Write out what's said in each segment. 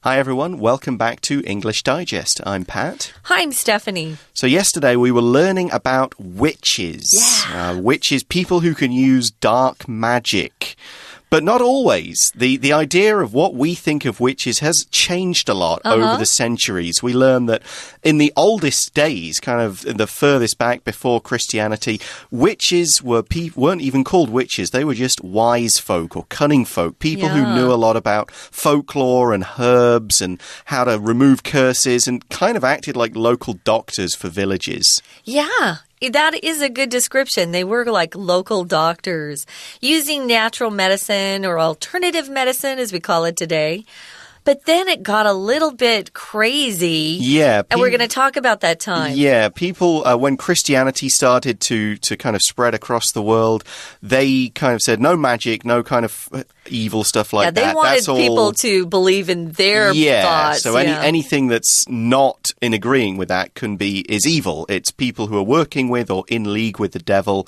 Hi everyone, welcome back to English Digest. I'm Pat. Hi, I'm Stephanie. So yesterday we were learning about witches. Yeah. Witches, people who can use dark magic. But not always. The idea of what we think of witches has changed a lot over the centuries. We learn that in the oldest days, kind of the furthest back before Christianity, witches weren't even called witches. They were just wise folk or cunning folk, people who knew a lot about folklore and herbs and how to remove curses and kind of acted like local doctors for villages. Yeah. That is a good description. They were like local doctors using natural medicine or alternative medicine, as we call it today. But then it got a little bit crazy. Yeah. And we're going to talk about that time. Yeah. People, when Christianity started to kind of spread across the world, they kind of said no magic, no kind of evil stuff like that. Yeah, they wanted people to believe in their thoughts. So anything that's not in agreeing with that is evil. It's people who are working with or in league with the devil.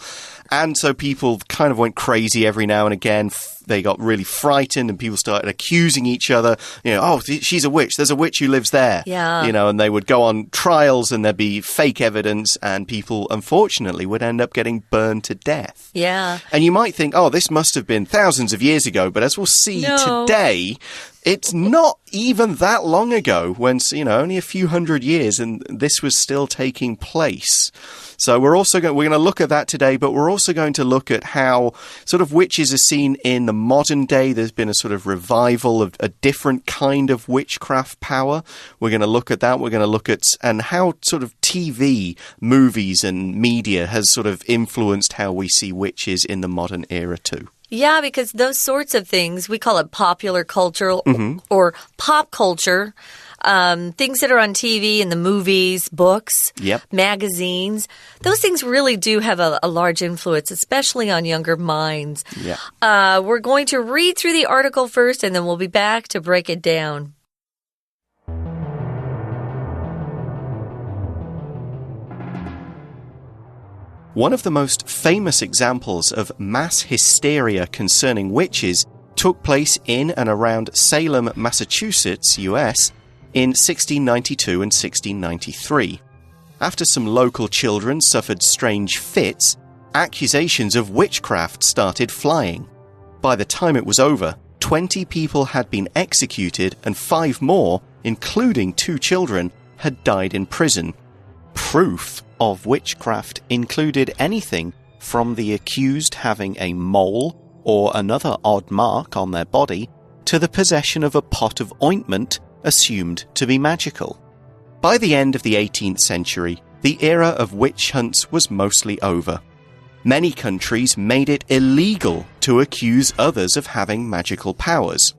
And so people kind of went crazy every now and again. They got really frightened and people started accusing each other. Oh, she's a witch. There's a witch who lives there. Yeah. And they would go on trials and there'd be fake evidence and people, unfortunately, would end up getting burned to death. Yeah. And you might think, oh, this must have been thousands of years ago. But as we'll see today, it's not even that long ago when, only a few hundred years and this was still taking place. So we're going to look at that today, but we're also going to look at how sort of witches are seen in the modern day. There's been a sort of revival of a different kind of witchcraft power. We're going to look at that. We're going to look at and how sort of TV, movies and media has sort of influenced how we see witches in the modern era too. Yeah, because those sorts of things, we call it popular culture or pop culture. Things that are on TV and the movies, books, magazines, those things really do have a large influence, especially on younger minds. Yeah. We're going to read through the article first, and then we'll be back to break it down. One of the most famous examples of mass hysteria concerning witches took place in and around Salem, Massachusetts, US, in 1692 and 1693. After some local children suffered strange fits, accusations of witchcraft started flying. By the time it was over, 20 people had been executed and 5 more, including 2 children, had died in prison. Proof of witchcraft included anything from the accused having a mole or another odd mark on their body to the possession of a pot of ointment assumed to be magical. By the end of the 18th century, the era of witch hunts was mostly over. Many countries made it illegal to accuse others of having magical powers.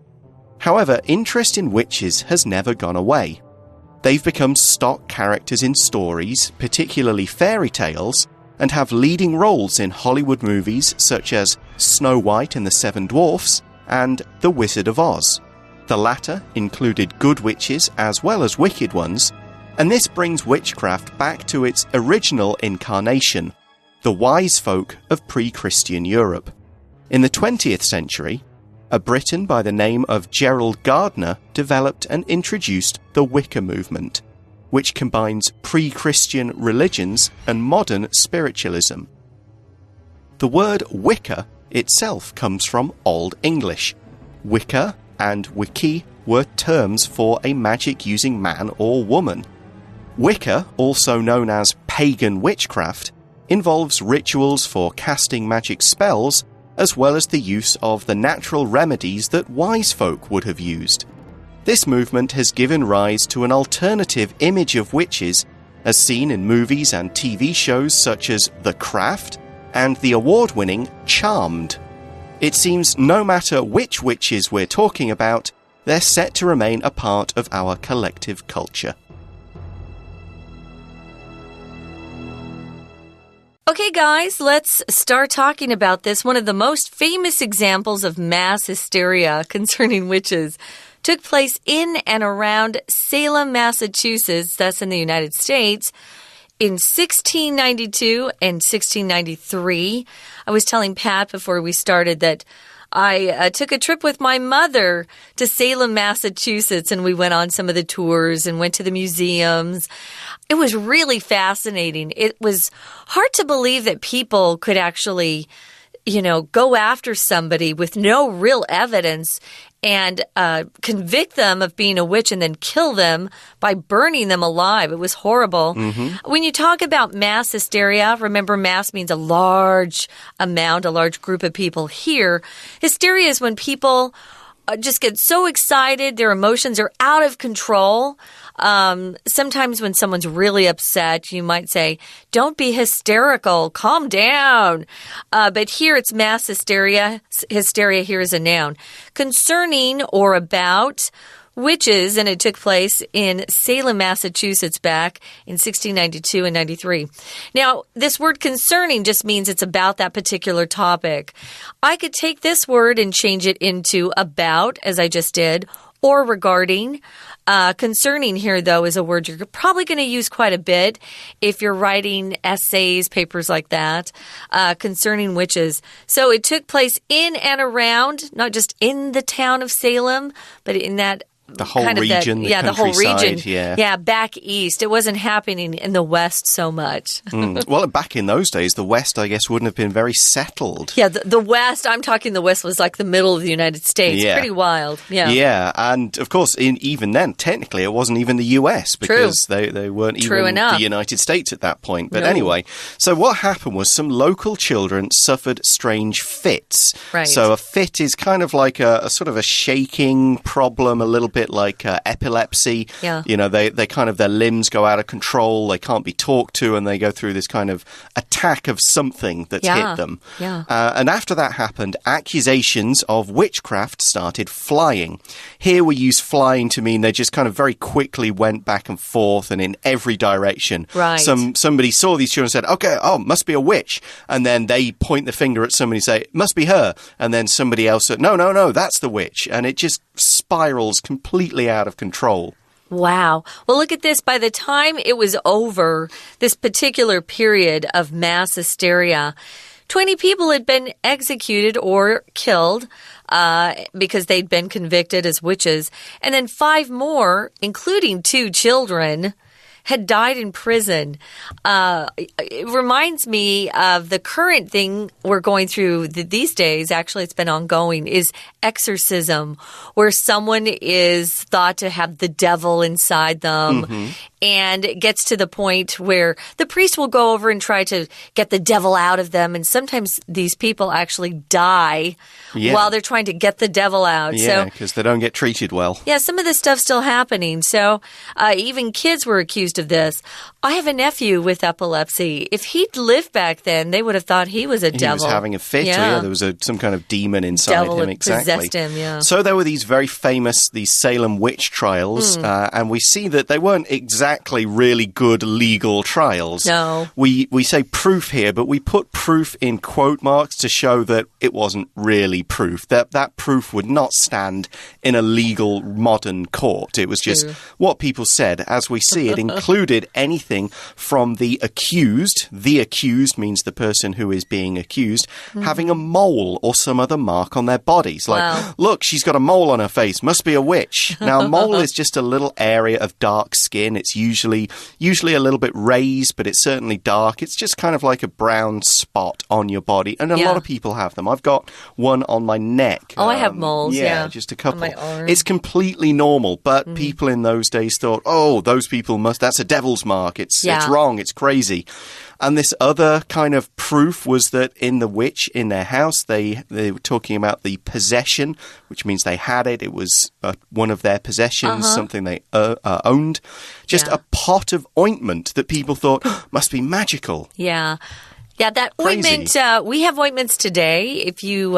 However, interest in witches has never gone away. They've become stock characters in stories, particularly fairy tales, and have leading roles in Hollywood movies such as Snow White and the Seven Dwarfs and The Wizard of Oz. The latter included good witches as well as wicked ones, and this brings witchcraft back to its original incarnation, the wise folk of pre-Christian Europe. In the 20th century, a Briton by the name of Gerald Gardner developed and introduced the Wicca movement, which combines pre-Christian religions and modern spiritualism. The word Wicca itself comes from Old English. Wicca and Wicci were terms for a magic-using man or woman. Wicca, also known as pagan witchcraft, involves rituals for casting magic spells as well as the use of the natural remedies that wise folk would have used. This movement has given rise to an alternative image of witches as seen in movies and TV shows such as The Craft and the award-winning Charmed. It seems no matter which witches we're talking about, they're set to remain a part of our collective culture. Okay, guys, let's start talking about this. One of the most famous examples of mass hysteria concerning witches took place in and around Salem, Massachusetts, that's in the United States, in 1692 and 1693. I was telling Pat before we started that I took a trip with my mother to Salem, Massachusetts, and we went on some of the tours and went to the museums. It was really fascinating. It was hard to believe that people could actually, go after somebody with no real evidence and convict them of being a witch and then kill them by burning them alive. It was horrible. When you talk about mass hysteria, remember mass means a large amount, a large group of people here. Hysteria is when people just get so excited, their emotions are out of control. Sometimes when someone's really upset, you might say, don't be hysterical, calm down. But here it's mass hysteria. Hysteria here is a noun. Concerning or about witches, and it took place in Salem, Massachusetts back in 1692 and 93. Now, this word concerning just means it's about that particular topic. I could take this word and change it into about, as I just did, or regarding. Concerning here, though, is a word you're probably going to use quite a bit if you're writing essays, papers like that, concerning witches. So it took place in and around, not just in the town of Salem, but in that the whole region, the whole region. Yeah, back east. It wasn't happening in the West so much. Well, back in those days, the West, I guess, wouldn't have been very settled. Yeah, the West, I'm talking the West was like the middle of the United States. Yeah. Pretty wild. Yeah, and of course, even then, technically, it wasn't even the US because they weren't even the United States at that point. But anyway, so what happened was some local children suffered strange fits. Right. So a fit is kind of like a sort of a shaking problem, a little bit like epilepsy. Yeah. They kind of, their limbs go out of control, they can't be talked to, and they go through this kind of attack of something that's hit them. Yeah. And after that happened, accusations of witchcraft started flying. Here we use flying to mean they just kind of very quickly went back and forth and in every direction. Right. Somebody saw these children and said, okay, must be a witch. And then they point the finger at somebody and say, must be her. And then somebody else said, no, that's the witch. And it just spirals completely out of control. Wow. Well, look at this. By the time it was over, this particular period of mass hysteria, 20 people had been executed or killed because they'd been convicted as witches. And then 5 more, including 2 children, had died in prison. It reminds me of the current thing we're going through these days. Actually, it's been ongoing, is exorcism, where someone is thought to have the devil inside them. And it gets to the point where the priest will go over and try to get the devil out of them. And sometimes these people actually die while they're trying to get the devil out. Yeah, because they don't get treated well. Yeah, some of this stuff's still happening. So even kids were accused of this. I have a nephew with epilepsy. If he'd lived back then, they would have thought he was a devil. He was having a fit. Yeah. There was some kind of demon inside devil him. Exactly. Possessed him, yeah. So there were these very famous, these Salem witch trials, and we see that they weren't exactly really good legal trials. No. We say proof here, but we put proof in quote marks to show that it wasn't really proof. That proof would not stand in a legal modern court. It was just what people said. As we see, it included anything from the accused means the person who is being accused, having a mole or some other mark on their bodies. Like, look, she's got a mole on her face, must be a witch. Now, a mole is just a little area of dark skin. It's usually a little bit raised, but it's certainly dark. It's just kind of like a brown spot on your body. And a lot of people have them. I've got one on my neck. I have moles, just a couple. On my arm. It's completely normal, but people in those days thought, those people that's a devil's mark. It's wrong. It's crazy. And this other kind of proof was that in the witch, in their house, they were talking about the possession, which means they had it. It was one of their possessions, something they owned. Just a pot of ointment that people thought must be magical. Yeah. Yeah, that ointment, we have ointments today. If you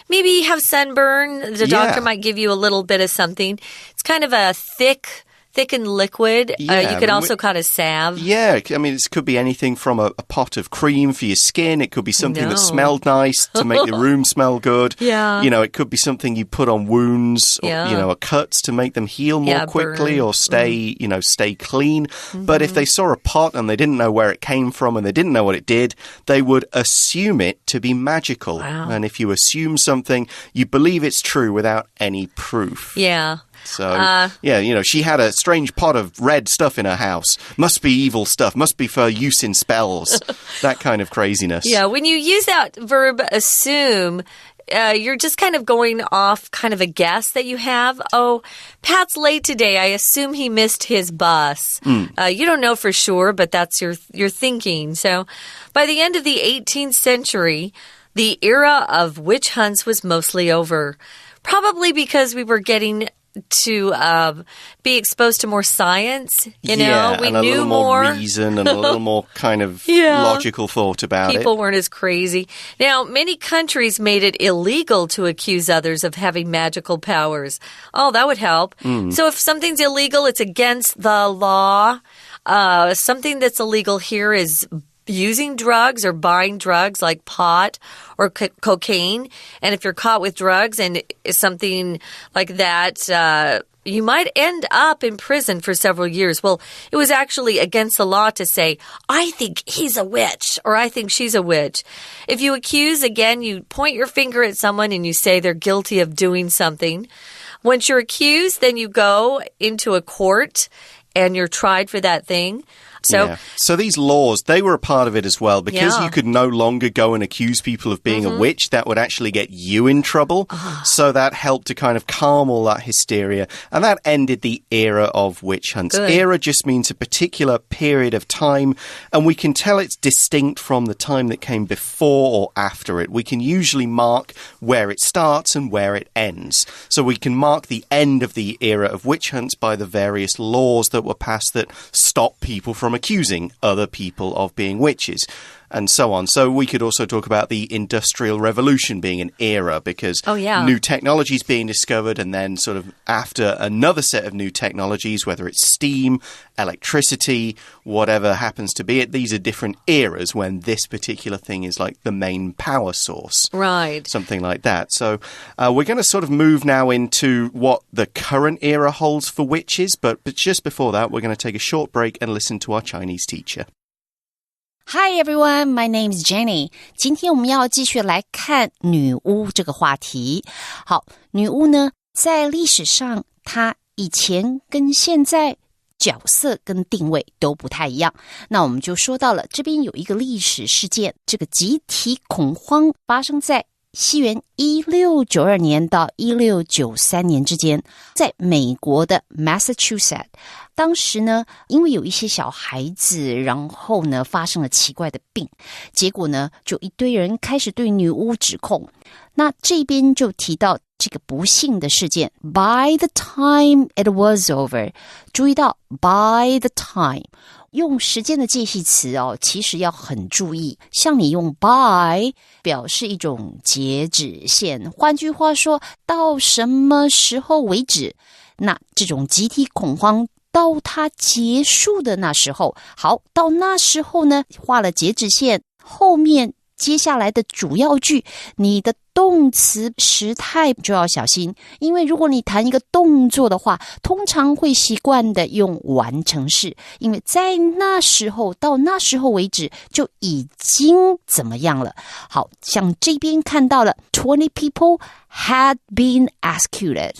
maybe have sunburn, the doctor might give you a little bit of something. It's kind of a thick thickened liquid. You could also call it a salve. Yeah, I mean, it could be anything from a pot of cream for your skin. It could be something that smelled nice to make the room smell good. Yeah. You know, it could be something you put on wounds or, you know, cuts to make them heal more quickly or stay, you know, stay clean. But if they saw a pot and they didn't know where it came from and they didn't know what it did, they would assume it to be magical. Wow. And if you assume something, you believe it's true without any proof. Yeah. So, yeah, you know, she had a strange pot of red stuff in her house. Must be evil stuff. Must be for use in spells. That kind of craziness. Yeah, when you use that verb assume, you're just kind of going off kind of a guess that you have. Oh, Pat's late today. I assume he missed his bus. You don't know for sure, but that's your thinking. So by the end of the 18th century, the era of witch hunts was mostly over. Probably because we were getting to be exposed to more science, you know, we and a knew little more reason and a little more kind of logical thought about People weren't as crazy. Now, many countries made it illegal to accuse others of having magical powers. Oh, that would help. So if something's illegal, it's against the law. Something that's illegal here is using drugs or buying drugs like pot or cocaine. And if you're caught with drugs and something like that, you might end up in prison for several years. Well, it was actually against the law to say, I think he's a witch or I think she's a witch. If you accuse, again, you point your finger at someone and you say they're guilty of doing something. Once you're accused, then you go into a court and you're tried for that thing. So these laws, they were a part of it as well because you could no longer go and accuse people of being a witch. That would actually get you in trouble. So that helped to kind of calm all that hysteria. And that ended the era of witch hunts. Good. Era just means a particular period of time. And we can tell it's distinct from the time that came before or after it. We can usually mark where it starts and where it ends. So we can mark the end of the era of witch hunts by the various laws that were passed that stop people from accusing other people of being witches and so on. So we could also talk about the Industrial Revolution being an era because new technologies being discovered and then sort of after another set of new technologies, whether it's steam, electricity, whatever happens to be it, these are different eras when this particular thing is like the main power source. Right. Something like that. So we're going to sort of move now into what the current era holds for witches, but just before that, we're going to take a short break and listen to our Chinese teacher. Hi everyone, my name is Jenny. 今天我们要继续来看女巫这个话题。好，女巫呢，在历史上，她以前跟现在角色跟定位都不太一样。那我们就说到了，这边有一个历史事件，这个集体恐慌发生在西元1692年到1693年之间，在美国的 Massachusetts。当时呢，因为有一些小孩子，然后呢发生了奇怪的病，结果呢就一堆人开始对女巫指控。那这边就提到这个不幸的事件 By the time it was over， 注意到 By the time用时间的介系词其实要很注意。像你用 by 表示一种截止线，换句话说，到什么时候为止？那这种集体恐慌到它结束的那时候，好，到那时候呢，画了截止线，后面接下来的主要句，你的动词时态就要小心，因为如果你谈一个动作的话，通常会习惯的用完成式，因为在那时候到那时候为止就已经怎么样了。好，像这边看到了 20 people had been executed，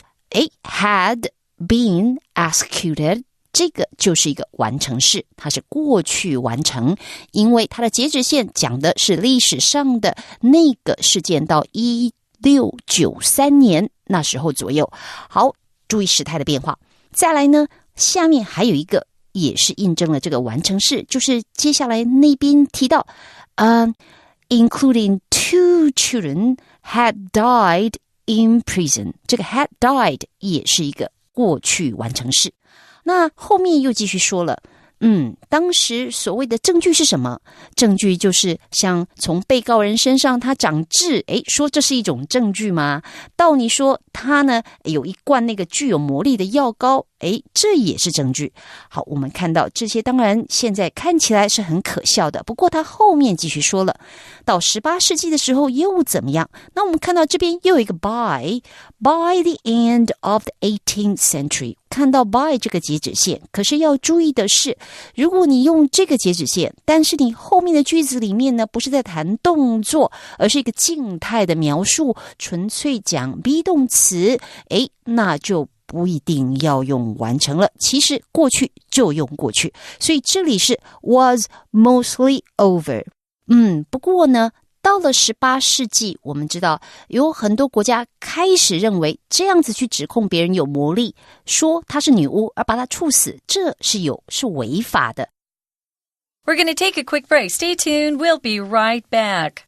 had been executed，这个就是一个完成式，它是过去完成，因为它的截止线讲的是历史上的那个事件到1693年那时候左右。好，注意时态的变化。再来呢，下面还有一个也是印证了这个完成式，就是接下来那边提到including 2 children had died in prison， 这个 had died 也是一个过去完成式。那后面又继续说了当时所谓的证据是什么？证据就是像从被告人身上他长痣，说这是一种证据吗？到你说他呢有一罐那个具有魔力的药膏，这也是证据。好，我们看到这些当然现在看起来是很可笑的，不过他后面继续说了，到18世纪的时候又怎么样？那我们看到这边又有一个 by the end of the 18th century， 看到 by 这个截止线，可是要注意的是，如果你用这个截止线，但是你后面的句子里面呢不是在谈动作，而是一个静态的描述，纯粹讲 be 动词，那就不一定要用完成了，其实过去就用过去，所以这里是 was mostly over。不过呢到了18世纪，我们知道有很多国家开始认为这样子去指控别人有魔力，说她是女巫而把她处死，这是违法的。 We're going to take a quick break. Stay tuned. We'll be right back.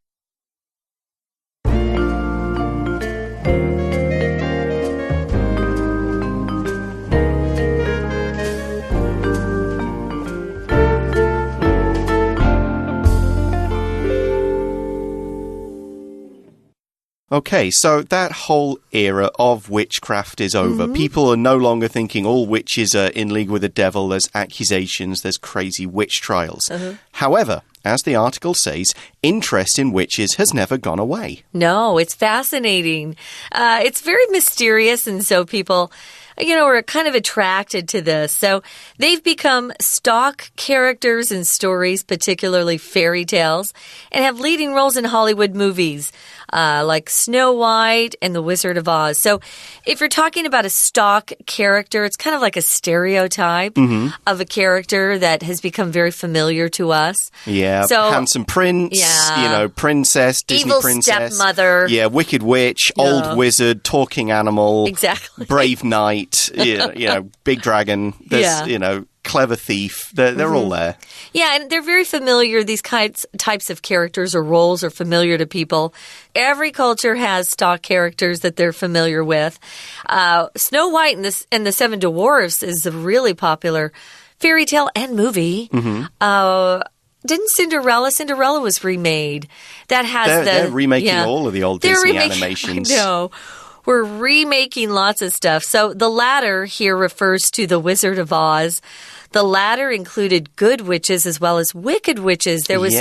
Okay, so that whole era of witchcraft is over. People are no longer thinking all witches are in league with the devil. There's accusations, there's crazy witch trials. However, as the article says, interest in witches has never gone away. No, it's fascinating. It's very mysterious, and so people are kind of attracted to this. So they've become stock characters in stories, particularly fairy tales, and have leading roles in Hollywood movies. Like Snow White and the Wizard of Oz. So if you're talking about a stock character, it's kind of like a stereotype of a character that has become very familiar to us. Yeah, so, handsome prince, princess, Disney evil princess. Stepmother. Yeah, wicked witch, old wizard, talking animal. Exactly. Brave knight, big dragon. There's, clever thief. They're all there. Yeah, and they're very familiar. These types of characters or roles are familiar to people. Every culture has stock characters that they're familiar with. Snow White and the Seven Dwarfs is a really popular fairy tale and movie. Didn't Cinderella was remade. That has they're remaking all of the old Disney animations. I know. We're remaking lots of stuff. So the latter here refers to the Wizard of Oz. The latter included good witches as well as wicked witches. There was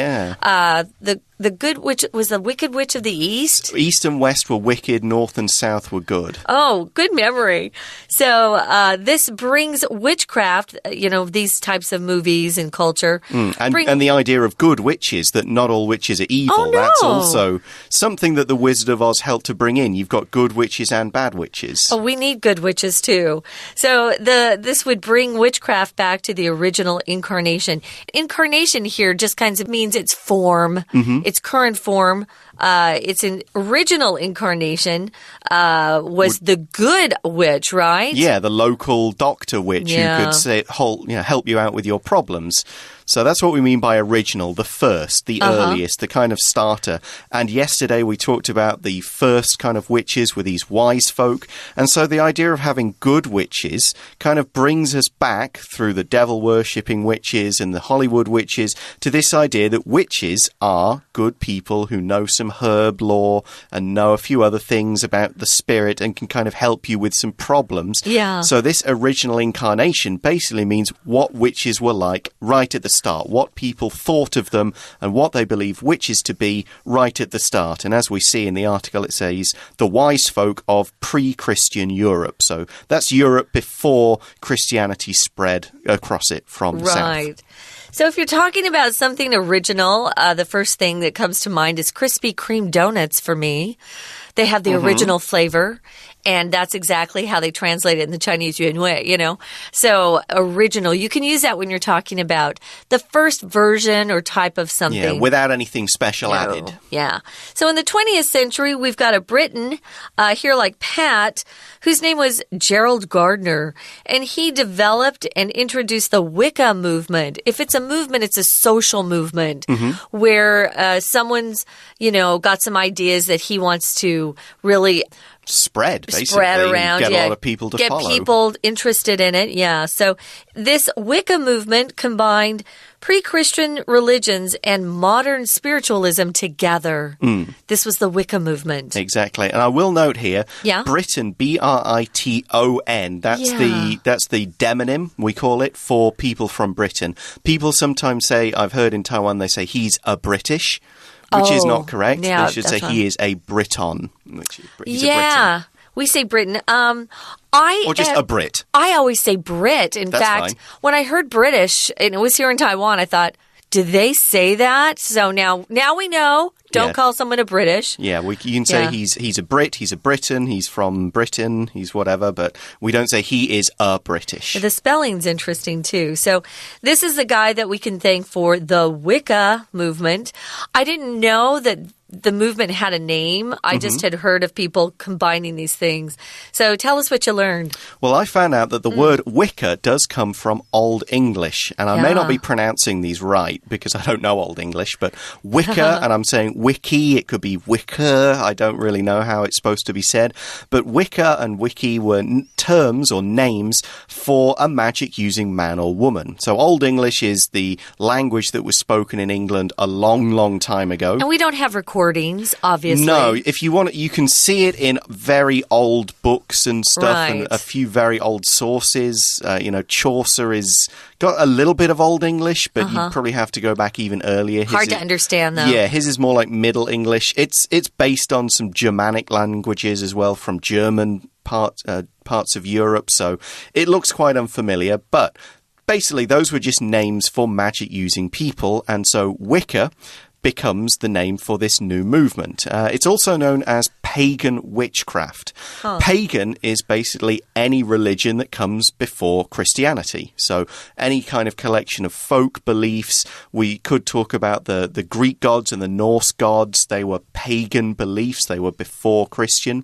the good witch was the Wicked Witch of the East. East and West were wicked, North and South were good. Oh, good memory. So this brings witchcraft, these types of movies and culture. And the idea of good witches, that not all witches are evil. Oh, no. That's also something that the Wizard of Oz helped to bring in. You've got good witches and bad witches. Oh, we need good witches too. So this would bring witchcraft back to the original incarnation. Incarnation here just kind of means its form. Its current form, its original incarnation was the good witch, right? Yeah, the local doctor witch who could help you out with your problems. So that's what we mean by original, the first, the earliest, the kind of starter. And yesterday we talked about the first kind of witches were these wise folk. And so the idea of having good witches kind of brings us back through the devil-worshipping witches and the Hollywood witches to this idea that witches are good people who know some herb lore and know a few other things about the spirit and can kind of help you with some problems. Yeah. So this original incarnation basically means what witches were like right at the start, what people thought of them and what they believe witches to be right at the start. And as we see in the article, it says the wise folk of pre-Christian Europe. So that's Europe before Christianity spread across it from the south. Right. So if you're talking about something original, the first thing that comes to mind is Krispy Kreme donuts for me. They have the original flavor. And that's exactly how they translate it in the Chinese Yuan Wei, So original, you can use that when you're talking about the first version or type of something. Yeah, without anything special added. Yeah. So in the 20th century, we've got a Briton here like Pat, whose name was Gerald Gardner. And he developed and introduced the Wicca movement. If it's a movement, it's a social movement where someone's, got some ideas that he wants to really spread, basically. Spread around, get a lot of people to follow. Get people interested in it, yeah. So this Wicca movement combined pre-Christian religions and modern spiritualism together. This was the Wicca movement. Exactly. And I will note here, Briton, B-R-I-T-O-N, that's the demonym, we call it, for people from Britain. People sometimes say, I've heard in Taiwan, they say he's a British, which is not correct. Yeah, they should say he is a Briton, which is he's a Briton. We say Britain. Or just a Brit. I always say Brit. In fact, when I heard British, and it was here in Taiwan, I thought, did they say that? So now we know. Don't call someone a British. Yeah, you can say he's a Brit, he's a Briton, he's from Britain, he's whatever, but we don't say he is a British. The spelling's interesting, too. So this is the guy that we can thank for the Wicca movement. I didn't know that the movement had a name. I just had heard of people combining these things. So tell us what you learned. Well, I found out that the word Wicca does come from Old English. And I may not be pronouncing these right because I don't know Old English, but Wicca, and I'm saying wiki, it could be Wicca. I don't really know how it's supposed to be said. But Wicca and wiki were terms or names for a magic-using man or woman. So Old English is the language that was spoken in England a long, long time ago. And we don't have recordings, obviously. No, if you want, you can see it in very old books and stuff, and a few very old sources. Chaucer is got a little bit of Old English, but you probably have to go back even earlier. Hard to understand, though. Yeah, his is more like Middle English. It's based on some Germanic languages as well, from German parts of Europe, so it looks quite unfamiliar, but basically those were just names for magic-using people, and so Wicca becomes the name for this new movement. It's also known as pagan witchcraft. Pagan is basically any religion that comes before Christianity. So any kind of collection of folk beliefs. We could talk about the Greek gods and the Norse gods. They were pagan beliefs. They were before Christian.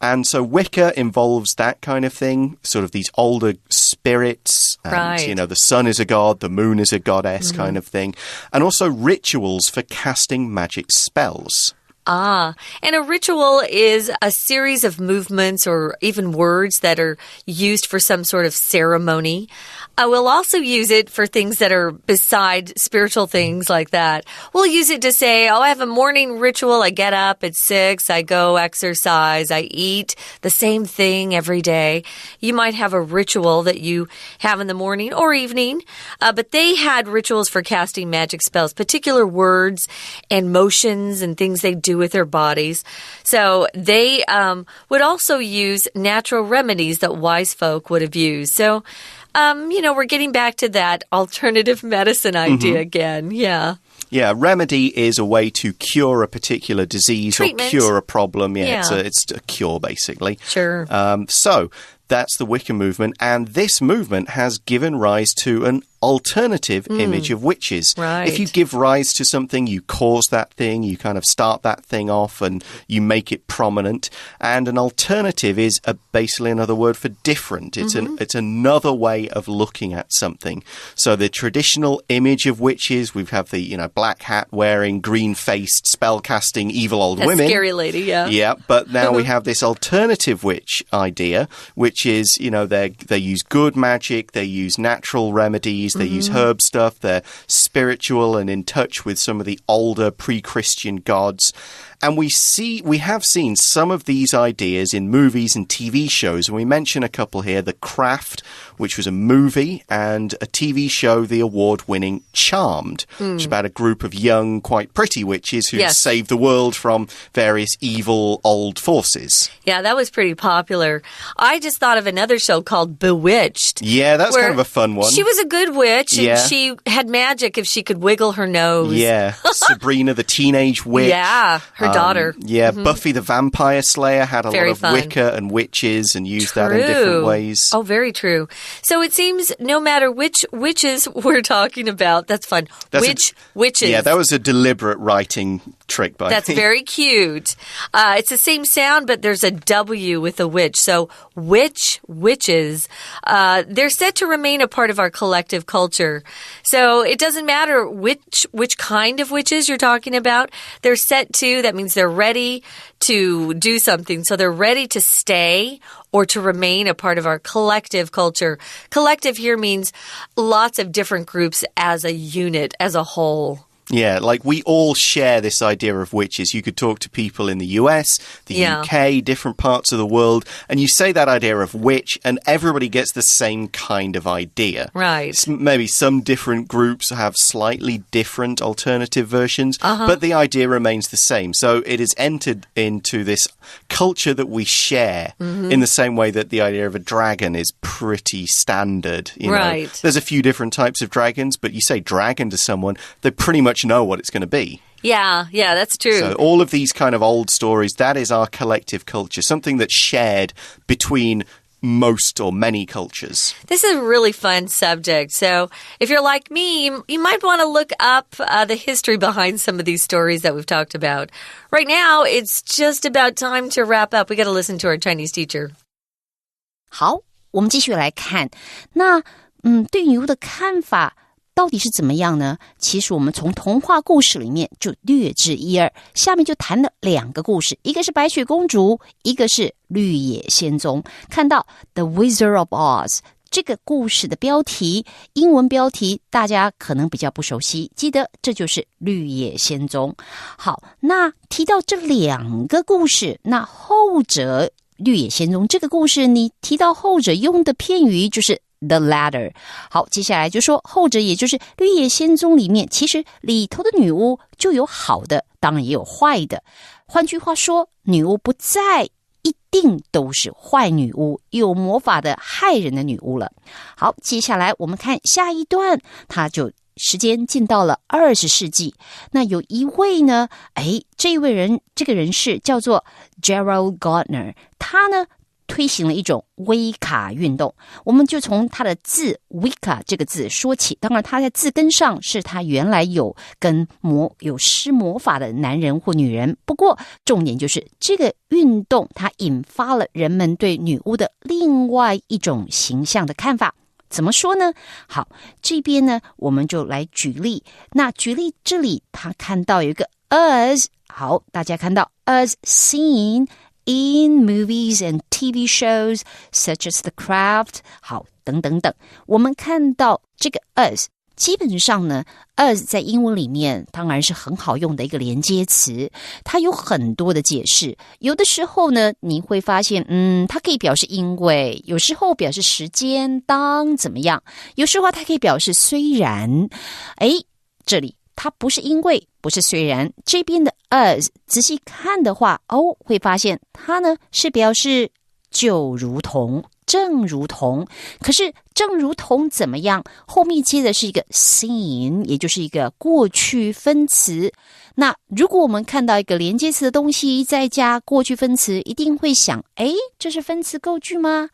And so Wicca involves that kind of thing, sort of these older spirits. And, the sun is a god, the moon is a goddess kind of thing. And also rituals for casting magic spells. And a ritual is a series of movements or even words that are used for some sort of ceremony. I will also use it for things that are beside spiritual things like that. We'll use it to say, I have a morning ritual. I get up at 6, I go exercise, I eat the same thing every day. You might have a ritual that you have in the morning or evening, but they had rituals for casting magic spells, particular words and motions and things they do with their bodies. So they would also use natural remedies that wise folk would have used. So we're getting back to that alternative medicine idea again. Yeah. Yeah, remedy is a way to cure a particular disease Treatment. Or cure a problem. Yeah. It's a cure, basically. Sure. So that's the Wicca movement, and this movement has given rise to an alternative image of witches. Right. If you give rise to something, you cause that thing, you kind of start that thing off and you make it prominent. And an alternative is basically another word for different. It's another way of looking at something. So the traditional image of witches, we have the black hat wearing, green-faced, spell-casting, evil old women. Scary lady, yeah. Yeah, but now we have this alternative witch idea, which is, they use good magic, they use natural remedies, they use herb stuff, they're spiritual and in touch with some of the older pre-Christian gods. And we have seen some of these ideas in movies and TV shows. And we mention a couple here, The Craft, which was a movie, and a TV show, the award-winning Charmed, which is about a group of young, quite pretty witches who saved the world from various evil old forces. Yeah, that was pretty popular. I just thought of another show called Bewitched. Yeah, that's kind of a fun one. She was a good witch, and she had magic if she could wiggle her nose. Yeah, Sabrina the Teenage Witch. Yeah, her daughter. Yeah, Buffy the Vampire Slayer had a lot of Wicca and witches and used that in different ways. Oh, very true. So it seems no matter which witches we're talking about, that's fun. Witches. Yeah, that was a deliberate writing trick by That's me. very cute. It's the same sound, but there's a W with a witch. So witches, they're said to remain a part of our collective culture. So it doesn't matter which kind of witches you're talking about. They're set to, that means they're ready to do something. So they're ready to stay or to remain a part of our collective culture. Collective here means lots of different groups as a unit, as a whole. Yeah, like we all share this idea of witches. You could talk to people in the US, the UK, different parts of the world, and you say that idea of witch, and everybody gets the same kind of idea. Right. Maybe some different groups have slightly different alternative versions, but the idea remains the same. So it is entered into this culture that we share in the same way that the idea of a dragon is pretty standard. You know, there's a few different types of dragons, but you say dragon to someone, they pretty much know what it's going to be. Yeah, that's true. So all of these kind of old stories, that is our collective culture, something that's shared between most or many cultures. This is a really fun subject. So if you're like me, you might want to look up the history behind some of these stories that we've talked about. Right now, it's just about time to wrap up. We got to listen to our Chinese teacher. 好，我们继续来看。那对女巫的看法到底是怎么样呢？其实我们从童话故事里面就略知一二，下面就谈了2个故事，一个是白雪公主，一个是绿野仙踪。看到 The Wizard of Oz 这个故事的标题，英文标题大家可能比较不熟悉，记得这就是绿野仙踪。好，那提到这2个故事，那后者绿野仙踪这个故事，你提到后者用的片语就是 the latter。 好，接下来就说后者，也就是绿野仙踪里面，其实里头的女巫就有好的，当然也有坏的。换句话说，女巫不再一定都是坏女巫，有魔法的害人的女巫了。好，接下来我们看下一段，它就时间进到了20世纪。那有一位呢，这个人士叫做 Gerald Gardner， 他呢推行了一种威卡运动。我们就从他的字 Wicca 这个字说起，当然他在字根上是他原来有施魔法的男人或女人，不过重点就是这个运动它引发了人们对女巫的另外一种形象的看法。怎么说呢？好，这边呢我们就来举例。那举例这里他看到有一个 us， 好，大家看到 us seen in movies and TV shows such as The Craft， 好，等等等。我们看到这个 us， 基本上呢 us 在英文里面当然是很好用的一个连接词，它有很多的解释。有的时候呢你会发现它可以表示因为，有时候表示时间，当怎么样，有时候它可以表示虽然。这里它不是因为，不是虽然，这边的 as 仔细看的话会发现它呢是表示就如同，正如同。可是正如同怎么样，后面接的是一个 seen， 也就是一个过去分词。那如果我们看到一个连接词的东西再加过去分词，一定会想这是分词构句吗？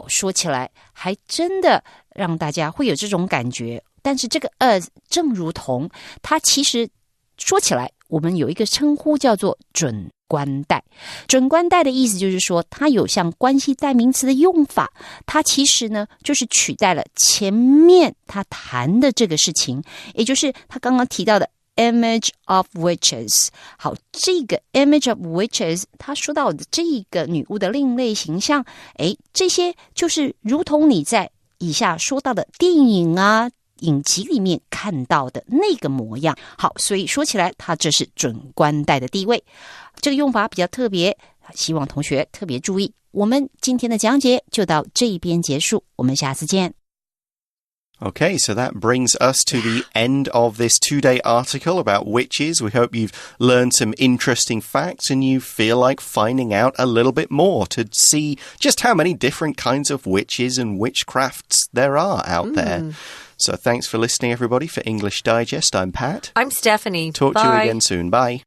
说起来还真的让大家会有这种感觉。但是这个 as 正如同，它其实说起来我们有一个称呼叫做准关代。准关代的意思就是说它有像关系代名词的用法，它其实呢就是取代了前面他谈的这个事情，也就是他刚刚提到的 image of witches。 好，这个 image of witches 他说到的这个女巫的另类形象，这些就是如同你在以下说到的电影啊影集里面看到的那个模样。好，所以说起来它这是准关代的地位，这个用法比较特别，希望同学特别注意。我们今天的讲解就到这边结束，我们下次见。Okay, so that brings us to the end of this 2-day article about witches. We hope you've learned some interesting facts and you feel like finding out a little bit more to see just how many different kinds of witches and witchcrafts there are out there. So thanks for listening, everybody. For English Digest, I'm Pat. I'm Stephanie. Talk to you again soon. Bye.